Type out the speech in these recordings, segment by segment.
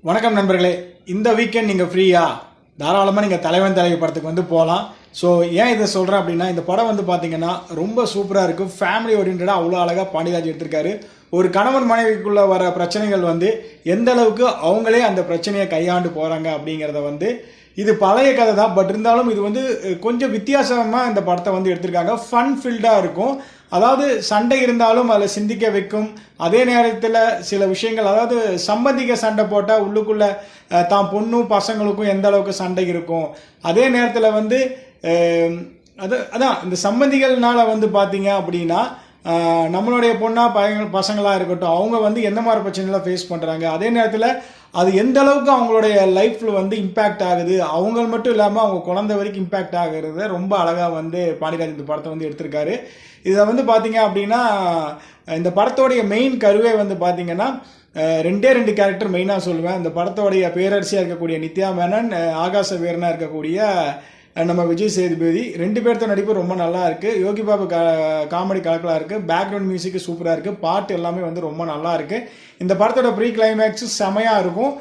வணக்கம் நண்பர்களே. இந்த வீக்கெண்ட் நீங்கள் ஃப்ரீயா தாராளமாக நீங்கள் தலைவன் தலைவி படத்துக்கு வந்து போகலாம். ஸோ ஏன் இதை சொல்கிறேன் அப்படின்னா, இந்த படம் வந்து பார்த்தீங்கன்னா ரொம்ப சூப்பராக இருக்கும். ஃபேமிலி ஓரியன்டாக அவ்வளோ அழகாக பாண்டியராஜ் எடுத்திருக்காரு. ஒரு கணவன் மனைவிக்குள்ளே வர பிரச்சனைகள் வந்து எந்த அளவுக்கு அவங்களே அந்த பிரச்சனையை கையாண்டு போகிறாங்க அப்படிங்கிறத வந்து, இது பழைய கதை தான், பட் இருந்தாலும் இது வந்து கொஞ்சம் வித்தியாசமாக இந்த படத்தை வந்து எடுத்திருக்காங்க. ஃபன் ஃபில்டாக இருக்கும். அதாவது சண்டை இருந்தாலும் அதில் சிந்திக்க வைக்கும். அதே நேரத்தில் சில விஷயங்கள், அதாவது சம்பந்திக்க சண்டை போட்டால் உள்ளுக்குள்ளே தான் பொண்ணும் பசங்களுக்கும் எந்த அளவுக்கு சண்டை இருக்கும். அதே நேரத்தில் வந்து அதான் இந்த சம்பந்திகள்னால வந்து பார்த்தீங்க அப்படின்னா, நம்மளுடைய பொண்ணா பசங்களாக இருக்கட்டும், அவங்க வந்து எந்த மாதிரி பிரச்சனைலாம் ஃபேஸ் பண்ணுறாங்க. அதே நேரத்தில் அது எந்த அளவுக்கு அவங்களுடைய லைஃப்பில் வந்து இம்பேக்ட் ஆகுது, அவங்க மட்டும் இல்லாமல் அவங்க குழந்தை வரைக்கும் இம்பேக்ட் ஆகுறத ரொம்ப அழகாக வந்து பாண்டியராஜ் இந்த படத்தை வந்து எடுத்திருக்காரு. இதை வந்து பார்த்தீங்க அப்படின்னா, இந்த படத்தோடைய மெயின் கருவே வந்து பார்த்தீங்கன்னா, ரெண்டு கேரக்டர் மெயினாக சொல்லுவேன். இந்த படத்தோடைய பேரரசியாக இருக்கக்கூடிய நித்யா மேனன், ஆகாச வீரனாக இருக்கக்கூடிய நம்ம விஜய் சேதுபதி, ரெண்டு பேர்த்த நடிப்பு ரொம்ப நல்லா இருக்குது. யோகி பாபு காமெடி கலக்கலாக இருக்குது. பேக்ரவுண்ட் மியூசிக்கு சூப்பராக இருக்குது. பாட்டு எல்லாமே வந்து ரொம்ப நல்லா இருக்குது. இந்த படத்தோட ப்ரீ கிளைமேக்ஸ் செமையாக இருக்கும்.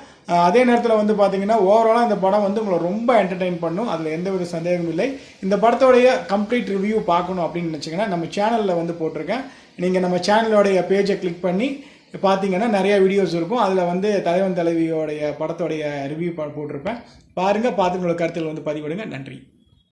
அதே நேரத்தில் வந்து பார்த்தீங்கன்னா, ஓவராலாக இந்த படம் வந்து உங்களை ரொம்ப என்டர்டெயின் பண்ணும். அதில் எந்த ஒரு சந்தேகமும் இல்லை. இந்த படத்தோடைய கம்ப்ளீட் ரிவ்யூ பார்க்கணும் அப்படின்னு நினச்சிங்கன்னா, நம்ம சேனலில் வந்து போட்டிருக்கேன். நீங்கள் நம்ம சேனலோடைய பேஜை கிளிக் பண்ணி பார்த்தீங்கன்னா நிறைய வீடியோஸ் இருக்கும். அதில் வந்து தலைவன் தலைவியோடைய படத்தோடைய ரிவ்யூ போட்டிருப்பேன். பாருங்கள், பார்த்து உங்களோட கருத்துக்கள் வந்து பதிவிடுங்க. நன்றி.